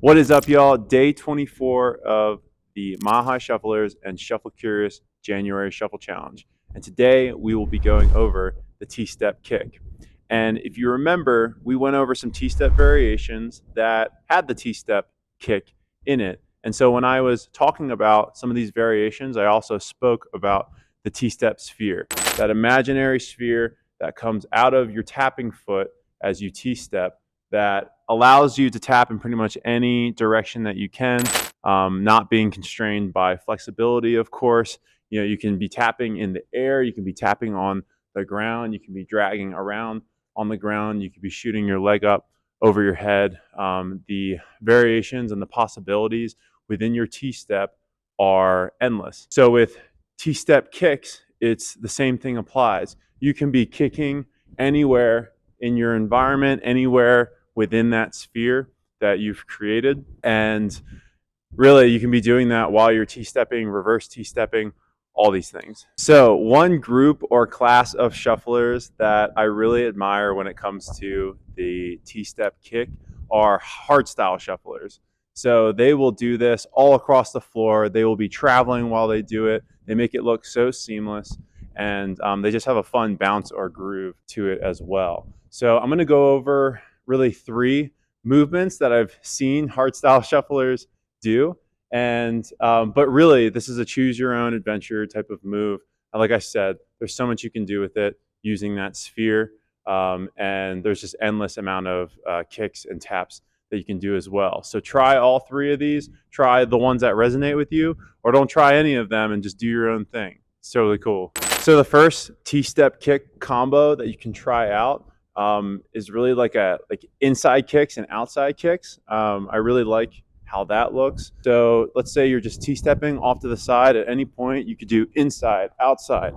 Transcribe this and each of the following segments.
What is up, y'all? Day 24 of the Mile High Shufflers and Shuffle Curious January Shuffle Challenge. And today we will be going over the T Step Kick. And if you remember, we went over some T Step variations that had the T Step Kick in it. And so when I was talking about some of these variations, I also spoke about the T Step sphere, that imaginary sphere that comes out of your tapping foot as you T step, that allows you to tap in pretty much any direction that you can, not being constrained by flexibility, of course. You know, you can be tapping in the air, you can be tapping on the ground, you can be dragging around on the ground, you could be shooting your leg up over your head. The variations and the possibilities within your T-step are endless. So with T-step kicks, it's the same thing applies. You can be kicking anywhere in your environment, anywhere within that sphere that you've created. And really, you can be doing that while you're T-stepping, reverse T-stepping, all these things. So one group or class of shufflers that I really admire when it comes to the T-step kick are hardstyle shufflers. So they will do this all across the floor. They will be traveling while they do it. They make it look so seamless, and they just have a fun bounce or groove to it as well. So I'm going to go over really three movements that I've seen hardstyle shufflers do. And but really, this is a choose your own adventure type of move. And like I said, there's so much you can do with it using that sphere, and there's just endless amount of kicks and taps that you can do as well. So try all three of these. Try the ones that resonate with you, or don't try any of them and just do your own thing. It's totally cool. So the first T-step kick combo that you can try out is really like inside kicks and outside kicks. I really like how that looks. So let's say you're just T-stepping off to the side. At any point, you could do inside, outside,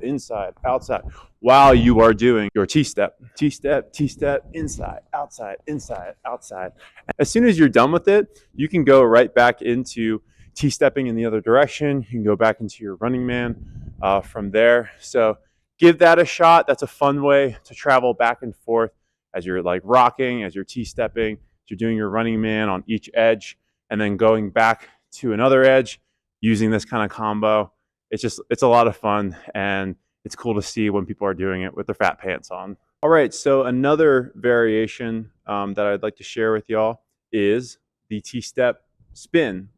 while you are doing your T-step, T-step, T-step, inside, outside, inside, outside. As soon as you're done with it, you can go right back into T-stepping in the other direction. You can go back into your running man from there. So give that a shot. That's a fun way to travel back and forth as you're like rocking, as you're T-stepping, as you're doing your running man on each edge, and then going back to another edge using this kind of combo. It's a lot of fun, and it's cool to see when people are doing it with their fat pants on. All right, so another variation that I'd like to share with y'all is the T-step spin.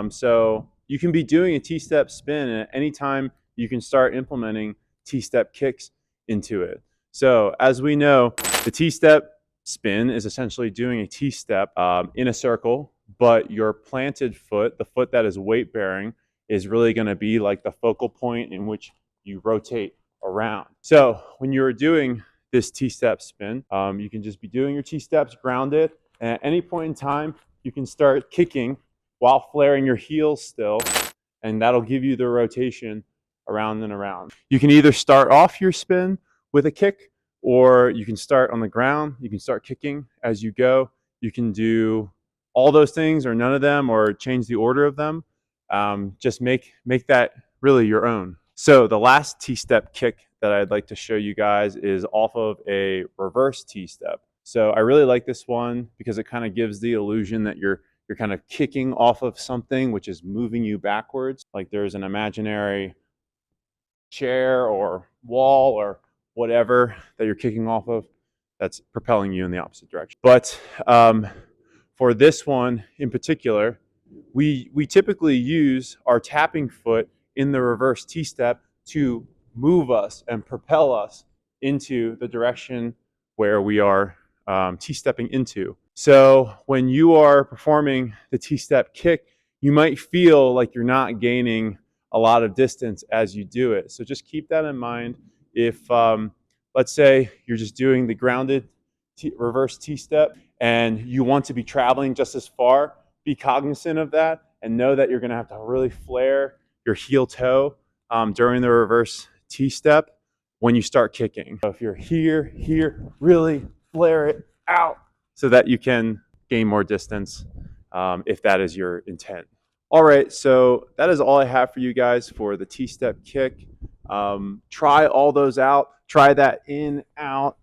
So you can be doing a T-step spin, and at any time you can start implementing T-step kicks into it. So as we know, the T-step spin is essentially doing a T-step in a circle, but your planted foot, the foot that is weight bearing, is really going to be like the focal point in which you rotate around. So when you're doing this T-step spin, you can just be doing your T-steps grounded, and at any point in time, you can start kicking while flaring your heels still, and that'll give you the rotation around and around. You can either start off your spin with a kick, or you can start on the ground. You can start kicking as you go. You can do all those things or none of them, or change the order of them. Just make that really your own. So the last T-step kick that I'd like to show you guys is off of a reverse T-step. So I really like this one because it kind of gives the illusion that you're kind of kicking off of something which is moving you backwards. Like there's an imaginary chair or wall or whatever that you're kicking off of that's propelling you in the opposite direction. But for this one in particular, we typically use our tapping foot in the reverse T-step to move us and propel us into the direction where we are T-stepping into. So when you are performing the T-step kick, you might feel like you're not gaining a lot of distance as you do it. So just keep that in mind. If let's say you're just doing the grounded reverse T-step and you want to be traveling just as far, be cognizant of that and know that you're going to have to really flare your heel toe during the reverse T-step when you start kicking. So if you're here, really flare it out so that you can gain more distance if that is your intent. All right, so that is all I have for you guys for the T-step kick. Try all those out. Try that in, out,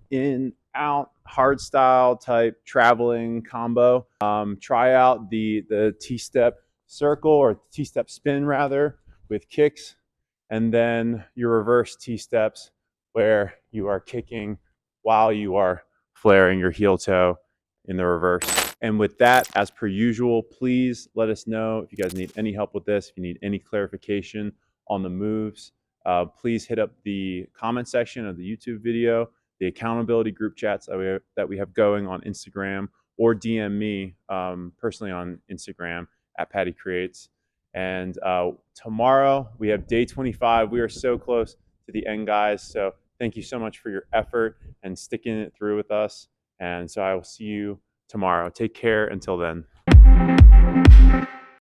hard style type traveling combo, try out the T-step circle or T-step spin rather with kicks, and then your reverse T-steps where you are kicking while you are flaring your heel toe in the reverse. And with that, as per usual, please let us know if you guys need any help with this, if you need any clarification on the moves. Please hit up the comment section of the YouTube video, the accountability group chats that we have going on Instagram, or DM me personally on Instagram at Patty Creates. And tomorrow we have day 25. We are so close to the end, guys. So thank you so much for your effort and sticking it through with us. And so I will see you tomorrow. Take care until then.